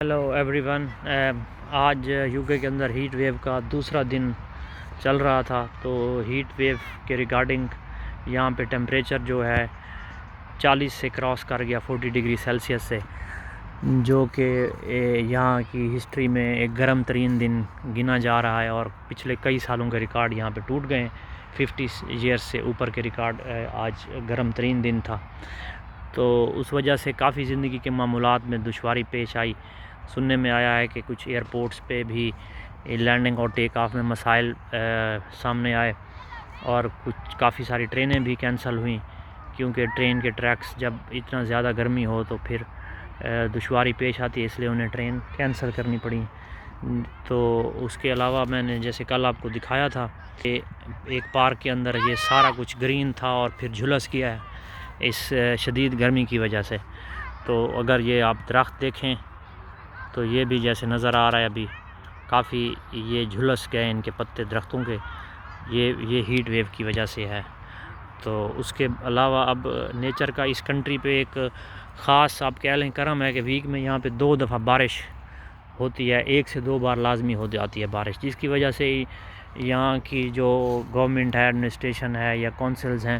Hello every one, آج you کے اندر heat wave کا دوسرا دن چل رہا تھا، تو ہیٹ ویو کے ریگارڈنگ یہاں پہ ٹیمپریچر جو ہے 40 سے کراس کر گیا 40 ڈگری سیلسیس سے، جو کہ یہاں کی ہسٹری میں ایک گرم ترین دن گنا جا رہا ہے، اور پچھلے کئی سالوں کے ریکارڈ یہاں پہ ٹوٹ گئے ہیں۔ 50 ایئرس سے اوپر کے ریکارڈ آج گرم ترین دن تھا، تو اس وجہ سے کافی زندگی کے معمولات میں دشواری پیش آئی۔ سننے میں آیا ہے کہ کچھ ایئرپورٹس پہ بھی لینڈنگ اور ٹیک آف میں مسائل سامنے آئے، اور کافی ساری ٹرینیں بھی کینسل ہوئیں، کیونکہ ٹرین کے ٹریکس جب اتنا زیادہ گرمی ہو تو پھر دشواری پیش آتی ہے، اس لیے انہیں ٹرین کینسل کرنی پڑی۔ تو اس کے علاوہ میں نے جیسے کل آپ کو دکھایا تھا کہ ایک پارک کے اندر یہ سارا کچھ گرین تھا اور پھر جھلس گیا ہے اس شدید گرمی کی وجہ سے۔ تو اگر یہ آپ درخت دیکھیں تو یہ بھی جیسے نظر آ رہا ہے ابھی کافی یہ جھلس گئے ان کے پتے درختوں کے، یہ ہیٹ ویو کی وجہ سے ہے۔ تو اس کے علاوہ اب نیچر کا اس کنٹری پہ ایک خاص آپ کہہ لیں کرم ہے کہ ویک میں یہاں پہ 2 دفعہ بارش ہوتی ہے، 1 سے 2 بار لازمی ہو جاتی ہے بارش، جس کی وجہ سے یہاں کی جو گورنمنٹ ہے، ایڈمنسٹریشن ہے یا کونسلز ہیں،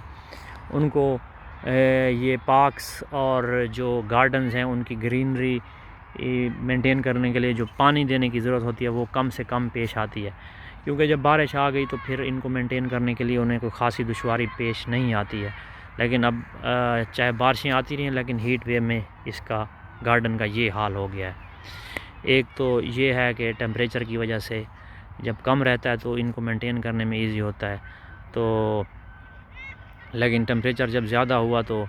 ان کو یہ پارکس اور جو گارڈنز ہیں ان کی گرینری مینٹین کرنے کے لیے جو پانی دینے کی ضرورت ہوتی ہے وہ کم سے کم پیش آتی ہے، کیونکہ جب بارش آ گئی تو پھر ان کو مینٹین کرنے کے لیے انہیں کوئی خاصی دشواری پیش نہیں آتی ہے۔ لیکن اب چاہے بارشیں آتی رہیں، لیکن ہیٹ ویو میں اس کا گارڈن کا یہ حال ہو گیا ہے۔ ایک تو یہ ہے کہ ٹیمپریچر کی وجہ سے جب کم رہتا ہے تو ان کو مینٹین کرنے میں ایزی ہوتا ہے، تو لیکن ٹیمپریچر جب زیادہ ہوا تو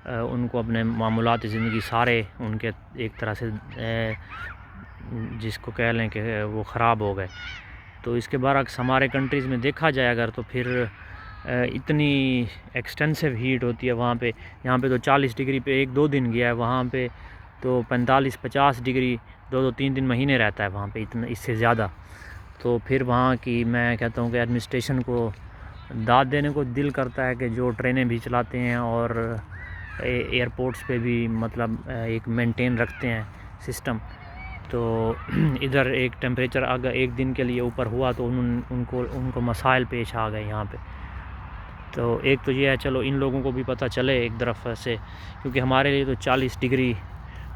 ان کو اپنے معمولات زندگی سارے ان کے ایک طرح سے جس کو کہہ لیں کہ وہ خراب ہو گئے۔ تو اس کے برعکس ہمارے کنٹریز میں دیکھا جائے اگر تو پھر اتنی ایکسٹینسو ہیٹ ہوتی ہے وہاں پہ، یہاں پہ تو 40 ڈگری پہ 1-2 دن گیا ہے، وہاں پہ تو 45-50 ڈگری 2-3 مہینے رہتا ہے وہاں پہ، اتنا اس سے زیادہ۔ تو پھر وہاں کی میں کہتا ہوں کہ ایڈمنسٹریشن کو داد دینے کو دل کرتا ہے کہ جو ٹرینیں بھی چلاتے ہیں اور ایئرپورٹس پہ بھی مطلب ایک مینٹین رکھتے ہیں سسٹم، تو ادھر ایک ٹیمپریچر اگر ایک دن کے لیے اوپر ہوا تو ان کو مسائل پیش آ گئے یہاں پہ۔ تو ایک تو یہ ہے، چلو ان لوگوں کو بھی پتہ چلے ایک طرف سے، کیونکہ ہمارے لیے تو 40 ڈگری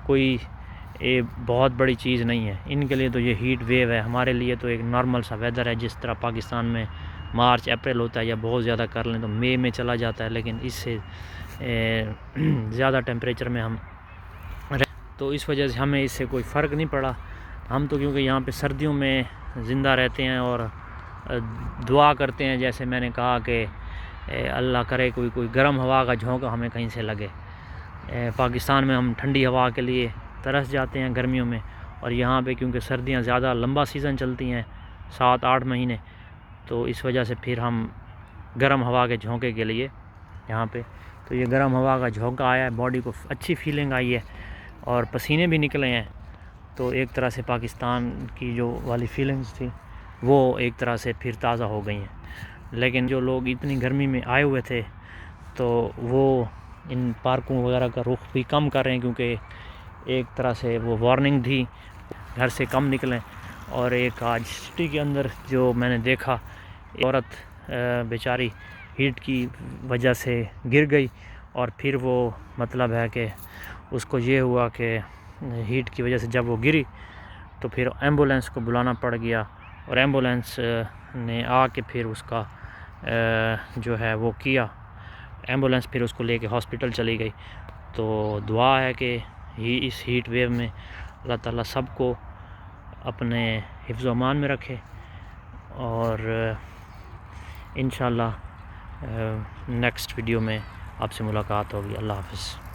کوئی بہت بڑی چیز نہیں ہے، ان کے لیے تو یہ ہیٹ ویو ہے، ہمارے لیے تو ایک نارمل سا ویدر ہے۔ جس طرح پاکستان میں مارچ اپریل ہوتا ہے یا بہت زیادہ کر لیں تو مئی میں چلا جاتا ہے، لیکن اس سے زیادہ ٹیمپریچر میں ہم تو اس وجہ سے ہمیں اس سے کوئی فرق نہیں پڑا۔ ہم تو کیونکہ یہاں پہ سردیوں میں زندہ رہتے ہیں اور دعا کرتے ہیں، جیسے میں نے کہا کہ اللہ کرے کوئی گرم ہوا کا جھونکا ہمیں کہیں سے لگے۔ پاکستان میں ہم ٹھنڈی ہوا کے لیے ترس جاتے ہیں گرمیوں میں، اور یہاں پہ کیونکہ سردیاں زیادہ لمبا سیزن چلتی ہیں 7-8 مہینے، تو اس وجہ سے پھر ہم گرم ہوا کے جھونکے کے لیے یہاں پہ، تو یہ گرم ہوا کا جھونکا آیا ہے، باڈی کو اچھی فیلنگ آئی ہے اور پسینے بھی نکلے ہیں، تو ایک طرح سے پاکستان کی جو والی فیلنگز تھی وہ ایک طرح سے پھر تازہ ہو گئی ہیں۔ لیکن جو لوگ اتنی گرمی میں آئے ہوئے تھے تو وہ ان پارکوں وغیرہ کا رخ بھی کم کر رہے ہیں، کیونکہ ایک طرح سے وہ وارننگ تھی گھر سے کم نکلیں۔ اور ایک آج سٹی کے اندر جو میں نے دیکھا، عورت بیچاری ہیٹ کی وجہ سے گر گئی، اور پھر وہ مطلب ہے کہ اس کو یہ ہوا کہ ہیٹ کی وجہ سے جب وہ گری تو پھر ایمبولینس کو بلانا پڑ گیا، اور ایمبولینس نے آ کے پھر اس کا جو ہے وہ کیا، ایمبولینس پھر اس کو لے کے ہاسپٹل چلی گئی۔ تو دعا ہے کہ اس ہیٹ ویو میں اللہ تعالیٰ سب کو اپنے حفظ و امان میں رکھے، اور انشاءاللہ نیکسٹ ویڈیو میں آپ سے ملاقات ہوگی۔ اللہ حافظ۔